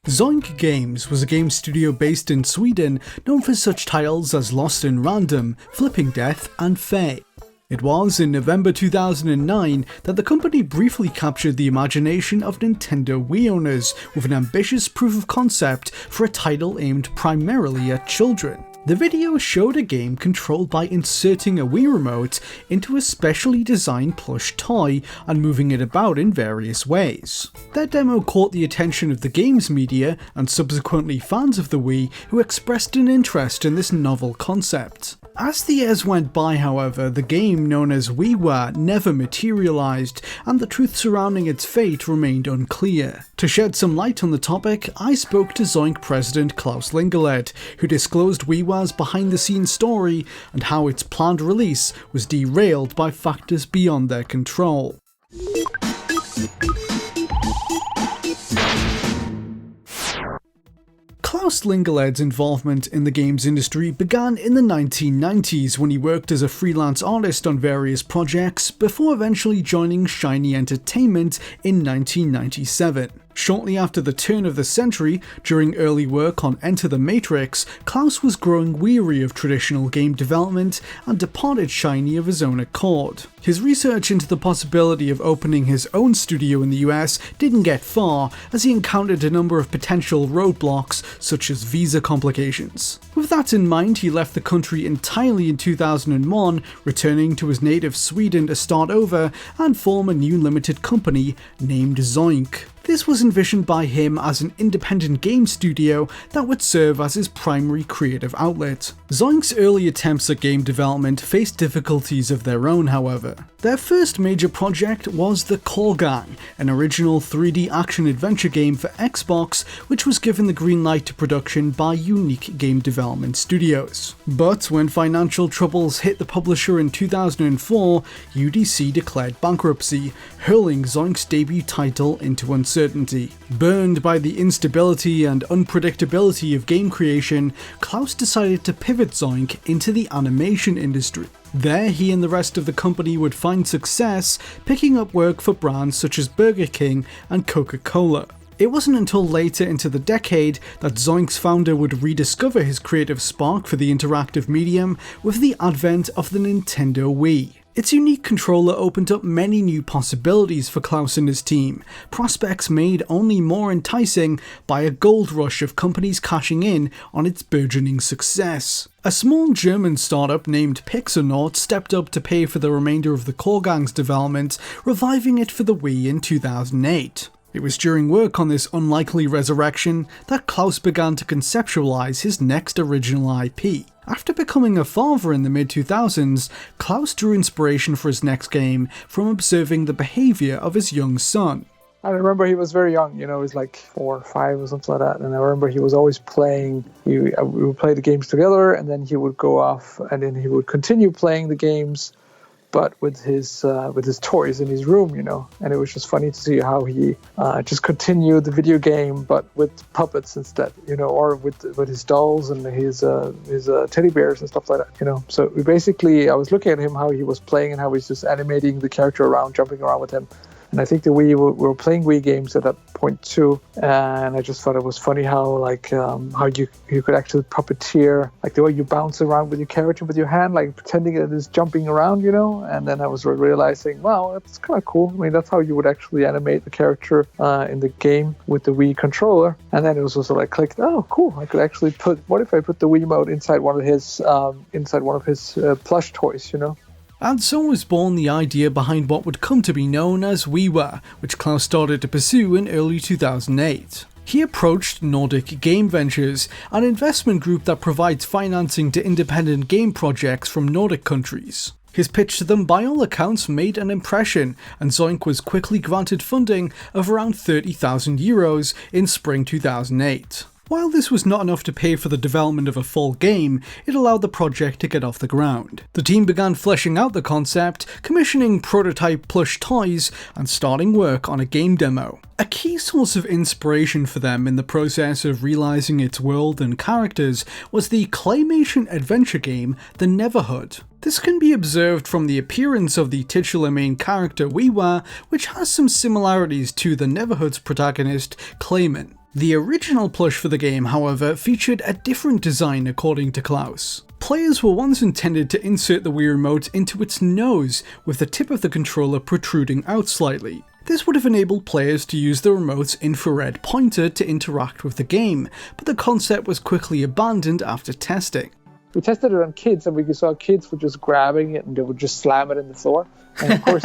Zoink Games was a game studio based in Sweden known for such titles as Lost in Random, Flipping Death, and Fae. It was in November 2009 that the company briefly captured the imagination of Nintendo Wii owners with an ambitious proof of concept for a title aimed primarily at children. The video showed a game controlled by inserting a Wii remote into a specially designed plush toy and moving it about in various ways. Their demo caught the attention of the games media and subsequently fans of the Wii who expressed an interest in this novel concept. As the years went by, however, the game known as WeeWaa never materialized, and the truth surrounding its fate remained unclear. To shed some light on the topic, I spoke to Zoink president Klaus Lingeled, who disclosed WeeWaa's behind-the-scenes story and how its planned release was derailed by factors beyond their control. Klaus Lingeled's involvement in the games industry began in the 1990s when he worked as a freelance artist on various projects before eventually joining Shiny Entertainment in 1997. Shortly after the turn of the century, during early work on Enter the Matrix, Klaus was growing weary of traditional game development and departed Shiny of his own accord. His research into the possibility of opening his own studio in the US didn't get far, as he encountered a number of potential roadblocks, such as visa complications. With that in mind, he left the country entirely in 2001, returning to his native Sweden to start over and form a new limited company named Zoink. This was envisioned by him as an independent game studio that would serve as his primary creative outlet. Zoink's early attempts at game development faced difficulties of their own, however. Their first major project was The Core Gang, an original 3D action-adventure game for Xbox, which was given the green light to production by Unique Game Development Studios. But when financial troubles hit the publisher in 2004, UDC declared bankruptcy, hurling Zoink's debut title into uncertainty. Burned by the instability and unpredictability of game creation, Klaus decided to pivot Zoink into the animation industry. There, he and the rest of the company would find success, picking up work for brands such as Burger King and Coca-Cola. It wasn't until later into the decade that Zoink's founder would rediscover his creative spark for the interactive medium with the advent of the Nintendo Wii. Its unique controller opened up many new possibilities for Klaus and his team, prospects made only more enticing by a gold rush of companies cashing in on its burgeoning success. A small German startup named Pixarnaut stepped up to pay for the remainder of the Core Gang's development, reviving it for the Wii in 2008. It was during work on this unlikely resurrection that Klaus began to conceptualize his next original IP. After becoming a father in the mid-2000s, Klaus drew inspiration for his next game from observing the behavior of his young son. I remember he was very young, he was like 4 or 5 or something like that, and I remember he was always playing, we would play the games together, and then he would go off, and then he would continue playing the games, but with his toys in his room, and it was just funny to see how he just continued the video game, but with puppets instead, or with his dolls and his teddy bears and stuff like that, So I was looking at him, how he was playing and how he's just animating the character around, jumping around with him. And I think we were playing Wii games at that point too, and I just thought it was funny how how you could actually puppeteer, like the way you bounce around with your character with your hand, like pretending it is jumping around, And then I was realizing, wow, that's kind of cool. I mean, that's how you would actually animate the character in the game with the Wii controller. And then it was also like clicked, oh, cool! I could actually what if I put the Wii mode inside one of his plush toys, And so was born the idea behind what would come to be known as WeeWaa, which Klaus started to pursue in early 2008. He approached Nordic Game Ventures, an investment group that provides financing to independent game projects from Nordic countries. His pitch to them by all accounts made an impression, and Zoink was quickly granted funding of around €30,000 in spring 2008. While this was not enough to pay for the development of a full game, it allowed the project to get off the ground. The team began fleshing out the concept, commissioning prototype plush toys, and starting work on a game demo. A key source of inspiration for them in the process of realizing its world and characters was the claymation adventure game The Neverhood. This can be observed from the appearance of the titular main character WeeWaa, which has some similarities to The Neverhood's protagonist Clayman. The original plush for the game, however, featured a different design according to Klaus. Players were once intended to insert the Wii Remote into its nose, with the tip of the controller protruding out slightly. This would have enabled players to use the remote's infrared pointer to interact with the game, but the concept was quickly abandoned after testing. We tested it on kids, and we saw kids were just grabbing it and they would just slam it in the floor. And of course,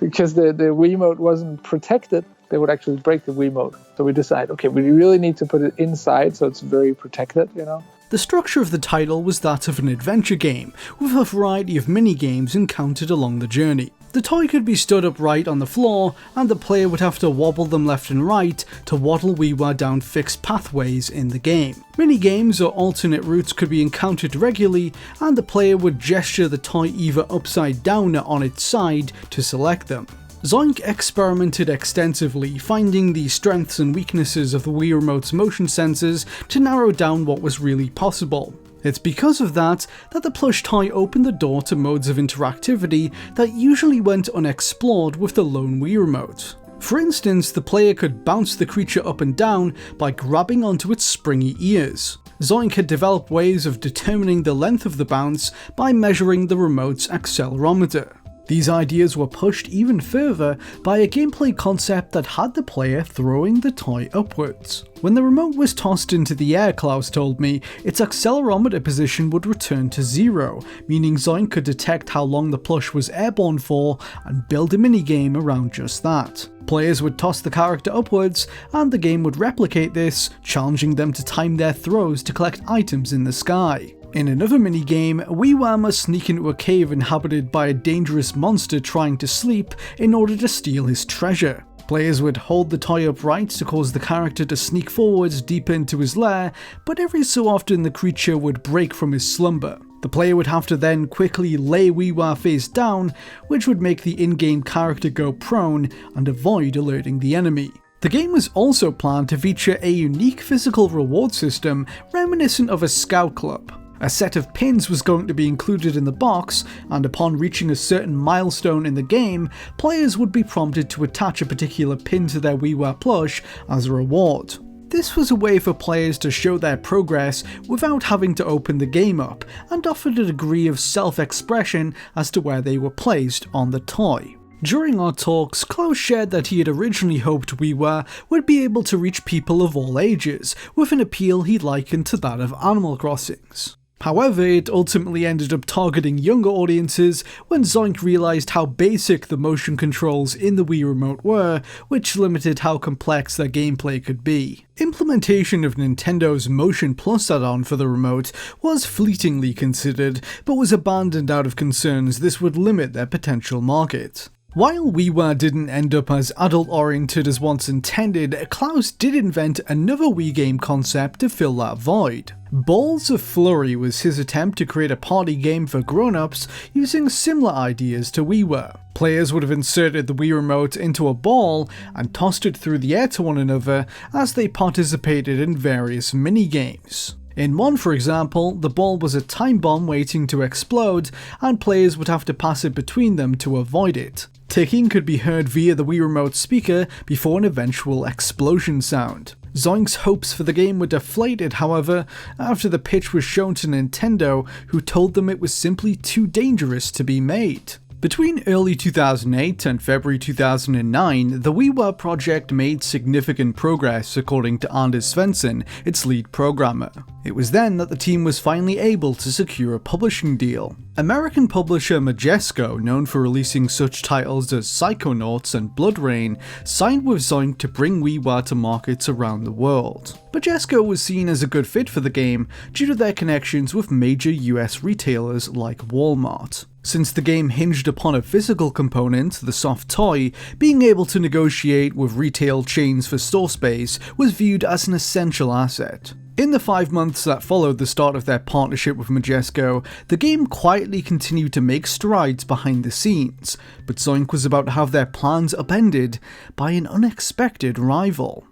because the Wiimote wasn't protected, they would actually break the Wiimote. So we decided, okay, we really need to put it inside so it's very protected, you know. The structure of the title was that of an adventure game, with a variety of mini-games encountered along the journey. The toy could be stood upright on the floor, and the player would have to wobble them left and right to waddle WeeWaa down fixed pathways in the game. Mini-games or alternate routes could be encountered regularly, and the player would gesture the toy either upside down or on its side to select them. Zoink experimented extensively, finding the strengths and weaknesses of the Wii Remote's motion sensors to narrow down what was really possible. It's because of that the plush toy opened the door to modes of interactivity that usually went unexplored with the lone Wii Remote. For instance, the player could bounce the creature up and down by grabbing onto its springy ears. Zoink had developed ways of determining the length of the bounce by measuring the remote's accelerometer. These ideas were pushed even further by a gameplay concept that had the player throwing the toy upwards. When the remote was tossed into the air, Klaus told me, its accelerometer position would return to 0, meaning Zoink could detect how long the plush was airborne for and build a minigame around just that. Players would toss the character upwards, and the game would replicate this, challenging them to time their throws to collect items in the sky. In another minigame, WeeWaa must sneak into a cave inhabited by a dangerous monster trying to sleep in order to steal his treasure. Players would hold the toy upright to cause the character to sneak forwards deep into his lair, but every so often the creature would break from his slumber. The player would have to then quickly lay WeeWaa face down, which would make the in-game character go prone and avoid alerting the enemy. The game was also planned to feature a unique physical reward system reminiscent of a scout club. A set of pins was going to be included in the box, and upon reaching a certain milestone in the game, players would be prompted to attach a particular pin to their WeeWaa plush as a reward. This was a way for players to show their progress without having to open the game up, and offered a degree of self-expression as to where they were placed on the toy. During our talks, Klaus shared that he had originally hoped WeeWaa would be able to reach people of all ages, with an appeal he likened to that of Animal Crossing's. However, it ultimately ended up targeting younger audiences when Zoink realised how basic the motion controls in the Wii Remote were, which limited how complex their gameplay could be. Implementation of Nintendo's Motion Plus add-on for the remote was fleetingly considered, but was abandoned out of concerns this would limit their potential market. While WeeWaa didn't end up as adult-oriented as once intended, Klaus did invent another Wii game concept to fill that void. Balls of Flurry was his attempt to create a party game for grown-ups using similar ideas to WeeWaa. Players would have inserted the Wii Remote into a ball and tossed it through the air to one another as they participated in various mini-games. In one, for example, the ball was a time bomb waiting to explode, and players would have to pass it between them to avoid it. Ticking could be heard via the Wii Remote speaker before an eventual explosion sound. Zoink's hopes for the game were deflated, however, after the pitch was shown to Nintendo, who told them it was simply too dangerous to be made. Between early 2008 and February 2009, the WeeWaa project made significant progress according to Anders Svensson, its lead programmer. It was then that the team was finally able to secure a publishing deal. American publisher Majesco, known for releasing such titles as Psychonauts and Blood Rain, signed with Zoink to bring WeeWaa to markets around the world. Majesco was seen as a good fit for the game due to their connections with major US retailers like Walmart. Since the game hinged upon a physical component, the soft toy, being able to negotiate with retail chains for store space was viewed as an essential asset. In the 5 months that followed the start of their partnership with Majesco, the game quietly continued to make strides behind the scenes, but Zoink was about to have their plans upended by an unexpected rival.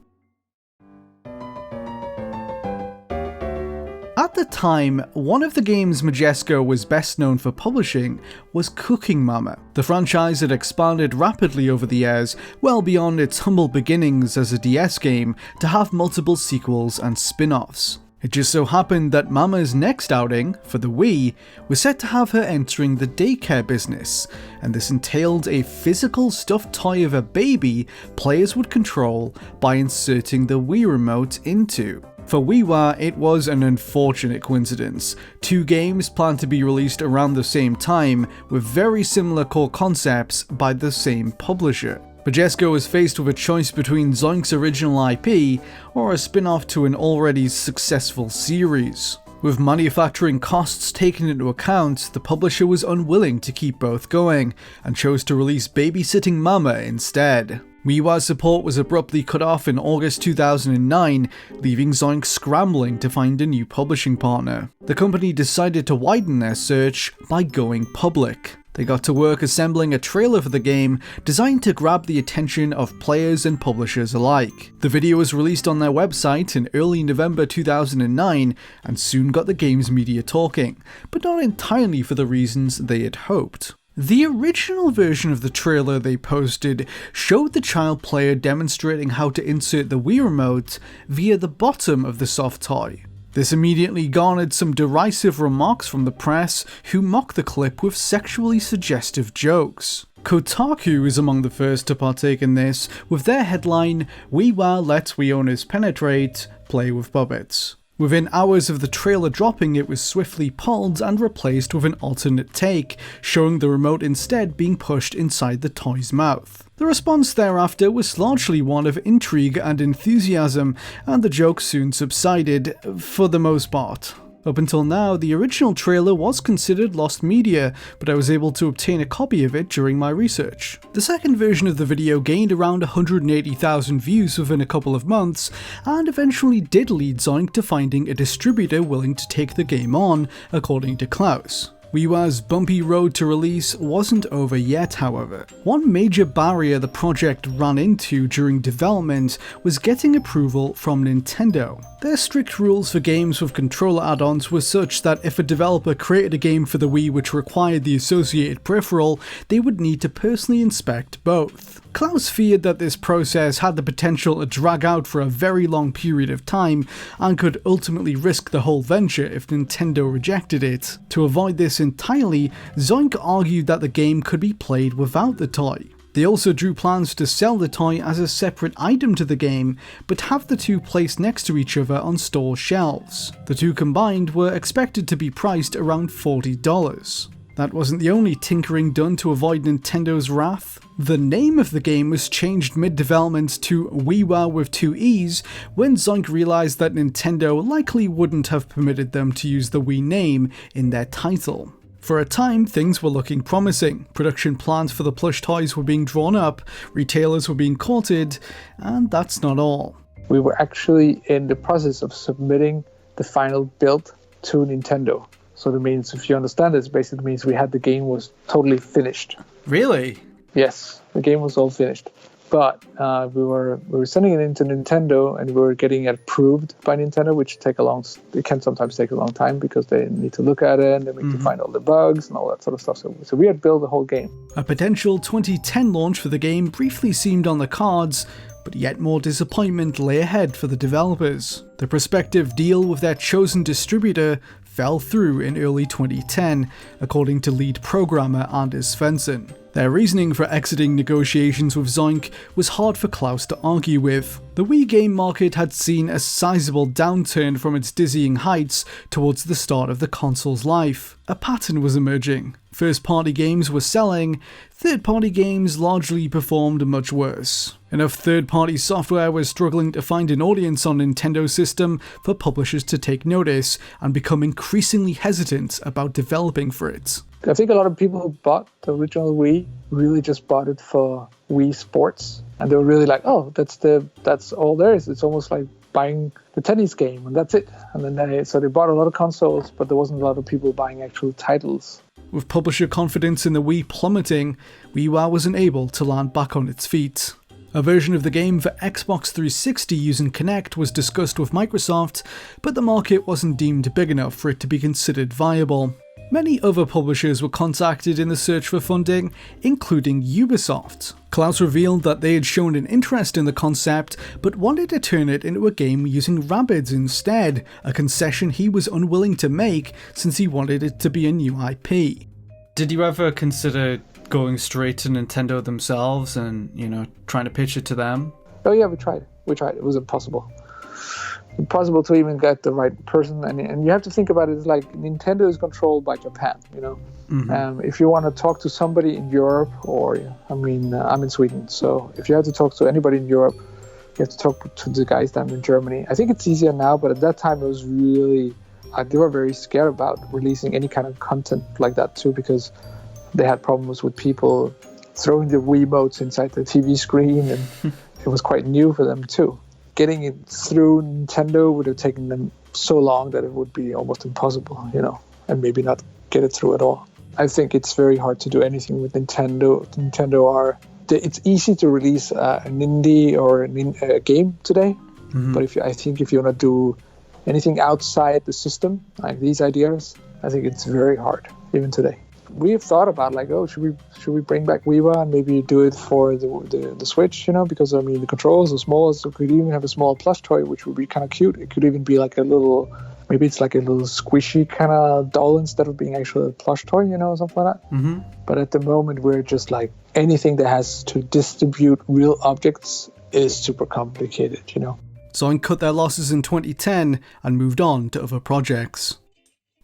At the the time, one of the games Majesco was best known for publishing was Cooking Mama. The franchise had expanded rapidly over the years, well beyond its humble beginnings as a DS game, to have multiple sequels and spin-offs. It just so happened that Mama's next outing, for the Wii, was set to have her entering the daycare business, and this entailed a physical stuffed toy of a baby players would control by inserting the Wii remote into. For WeeWaa, it was an unfortunate coincidence. Two games planned to be released around the same time, with very similar core concepts by the same publisher. Majesco was faced with a choice between Zoink's original IP or a spin-off to an already successful series. With manufacturing costs taken into account, the publisher was unwilling to keep both going, and chose to release Babysitting Mama instead. WeeWaa's support was abruptly cut off in August 2009, leaving Zoink scrambling to find a new publishing partner. The company decided to widen their search by going public. They got to work assembling a trailer for the game designed to grab the attention of players and publishers alike. The video was released on their website in early November 2009 and soon got the game's media talking, but not entirely for the reasons they had hoped. The original version of the trailer they posted showed the child player demonstrating how to insert the Wii remote via the bottom of the soft toy. This immediately garnered some derisive remarks from the press, who mocked the clip with sexually suggestive jokes. Kotaku is among the first to partake in this, with their headline, "WeeWaa lets Wii owners penetrate, play with puppets." Within hours of the trailer dropping, it was swiftly pulled and replaced with an alternate take, showing the remote instead being pushed inside the toy's mouth. The response thereafter was largely one of intrigue and enthusiasm, and the joke soon subsided, for the most part. Up until now, the original trailer was considered lost media, but I was able to obtain a copy of it during my research. The second version of the video gained around 180,000 views within a couple of months, and eventually did lead Zoink to finding a distributor willing to take the game on, according to Klaus. WeeWaa's bumpy road to release wasn't over yet, however. One major barrier the project ran into during development was getting approval from Nintendo. Their strict rules for games with controller add-ons were such that if a developer created a game for the Wii which required the associated peripheral, they would need to personally inspect both. Klaus feared that this process had the potential to drag out for a very long period of time and could ultimately risk the whole venture if Nintendo rejected it. To avoid this entirely, Zoink argued that the game could be played without the toy. They also drew plans to sell the toy as a separate item to the game, but have the two placed next to each other on store shelves. The two combined were expected to be priced around $40. That wasn't the only tinkering done to avoid Nintendo's wrath. The name of the game was changed mid-development to WeeWaa with two E's when Zoink realized that Nintendo likely wouldn't have permitted them to use the Wii name in their title. For a time, things were looking promising. Production plans for the plush toys were being drawn up, retailers were being courted, and that's not all. We were actually in the process of submitting the final build to Nintendo. So that means, if you understand this, basically means we had the game was totally finished. Really? Yes, the game was all finished. But we were sending it into Nintendo, and we were getting it approved by Nintendo, which it can sometimes take a long time because they need to look at it and they need to find all the bugs and all that sort of stuff. So we had built the whole game. A potential 2010 launch for the game briefly seemed on the cards, but yet more disappointment lay ahead for the developers. The prospective deal with their chosen distributor fell through in early 2010, according to lead programmer Anders Svensson. Their reasoning for exiting negotiations with Zoink was hard for Klaus to argue with. The Wii game market had seen a sizable downturn from its dizzying heights towards the start of the console's life. A pattern was emerging. First-party games were selling, third-party games largely performed much worse. Enough third-party software was struggling to find an audience on Nintendo's system for publishers to take notice and become increasingly hesitant about developing for it. I think a lot of people who bought the original Wii really just bought it for Wii Sports, and they were really like, "Oh, that's all there is. It's almost like buying the tennis game, and that's it." And then they bought a lot of consoles, but there wasn't a lot of people buying actual titles. With publisher confidence in the Wii plummeting, WeeWaa wasn't able to land back on its feet. A version of the game for Xbox 360 using Kinect was discussed with Microsoft, but the market wasn't deemed big enough for it to be considered viable. Many other publishers were contacted in the search for funding, including Ubisoft. Klaus revealed that they had shown an interest in the concept, but wanted to turn it into a game using Rabbids instead, a concession he was unwilling to make since he wanted it to be a new IP. Did you ever consider going straight to Nintendo themselves and, trying to pitch it to them? Oh yeah, we tried. It was impossible. Impossible to even get the right person, and you have to think about it, it's like Nintendo is controlled by Japan, If you want to talk to somebody in Europe, I'm in Sweden, so if you have to talk to anybody in Europe, you have to talk to the guys down in Germany. I think it's easier now, but at that time it was really, they were very scared about releasing any kind of content like that too, because they had problems with people throwing the Wiimotes inside the TV screen, and it was quite new for them too. Getting it through Nintendo would have taken them so long that it would be almost impossible, and maybe not get it through at all. I think it's very hard to do anything with Nintendo. It's easy to release an indie or a game today, but if you want to do anything outside the system, like these ideas, I think it's very hard, even today. We have thought about should we bring back WeeWaa and maybe do it for the Switch, because the controls are small, so we could even have a small plush toy, which would be kind of cute. It could even be like maybe it's like a little squishy kind of doll instead of being actually a plush toy, something like that. But at the moment, we're just like anything that has to distribute real objects is super complicated, Zoink cut their losses in 2010 and moved on to other projects.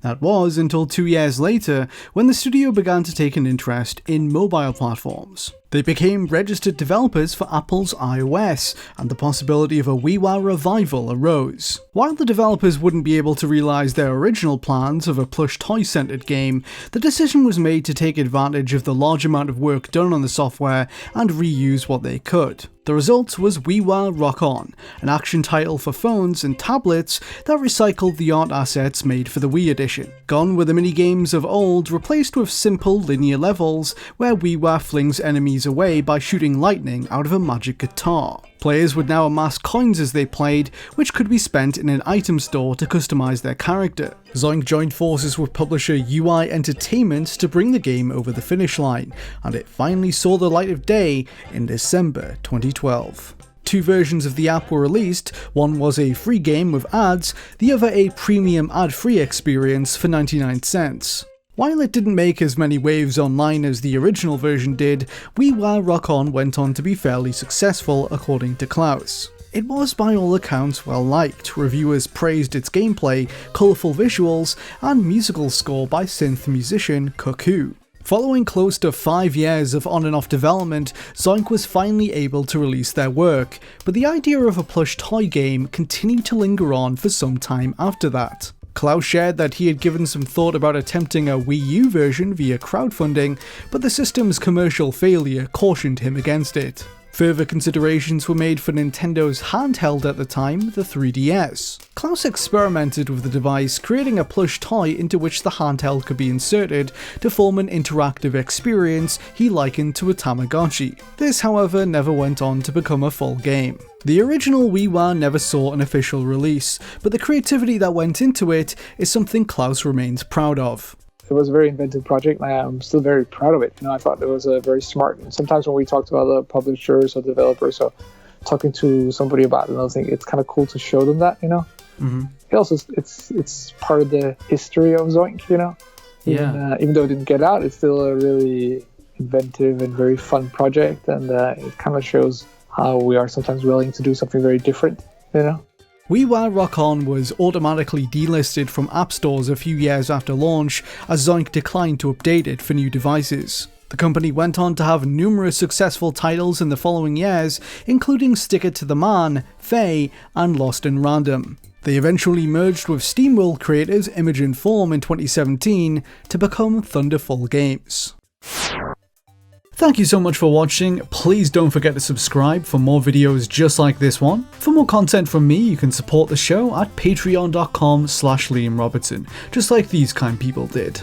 That was until 2 years later when the studio began to take an interest in mobile platforms. They became registered developers for Apple's iOS, and the possibility of a WeeWaa revival arose. While the developers wouldn't be able to realize their original plans of a plush toy-centered game, the decision was made to take advantage of the large amount of work done on the software and reuse what they could. The result was WeeWaa Rock On, an action title for phones and tablets that recycled the art assets made for the Wii edition. Gone were the minigames of old, replaced with simple linear levels where WeeWaa flings enemies away by shooting lightning out of a magic guitar. Players would now amass coins as they played, which could be spent in an item store to customize their character. Zoink joined forces with publisher UI Entertainment to bring the game over the finish line, and it finally saw the light of day in December 2012. 2 versions of the app were released. One was a free game with ads, the other a premium ad-free experience for 99 cents. While it didn't make as many waves online as the original version did, WeeWaa Rock On went on to be fairly successful according to Klaus. It was by all accounts well liked. Reviewers praised its gameplay, colourful visuals, and musical score by synth musician Cuckoo. Following close to 5 years of on and off development, Zoink was finally able to release their work, but the idea of a plush toy game continued to linger on for some time after that. Klaus shared that he had given some thought about attempting a Wii U version via crowdfunding, but the system's commercial failure cautioned him against it. Further considerations were made for Nintendo's handheld at the time, the 3DS. Klaus experimented with the device, creating a plush toy into which the handheld could be inserted to form an interactive experience he likened to a Tamagotchi. This, however, never went on to become a full game. The original WeeWaa never saw an official release, but the creativity that went into it is something Klaus remains proud of. It was a very inventive project, and I'm still very proud of it. I thought it was a very smart. And sometimes when we talk to other publishers or developers or talking to somebody about another thing, it's kind of cool to show them that, It also, it's part of the history of Zoink, Even though it didn't get out, it's still a really inventive and very fun project, and it kind of shows how we are sometimes willing to do something very different, WeeWaa Rock On was automatically delisted from app stores a few years after launch, as Zoink declined to update it for new devices. The company went on to have numerous successful titles in the following years, including Stick It to the Man, Faye, and Lost in Random. They eventually merged with SteamWorld creators Image and Form in 2017 to become Thunderful Games. Thank you so much for watching. Please don't forget to subscribe for more videos just like this one. For more content from me, you can support the show at patreon.com/Liam Robertson, just like these kind people did.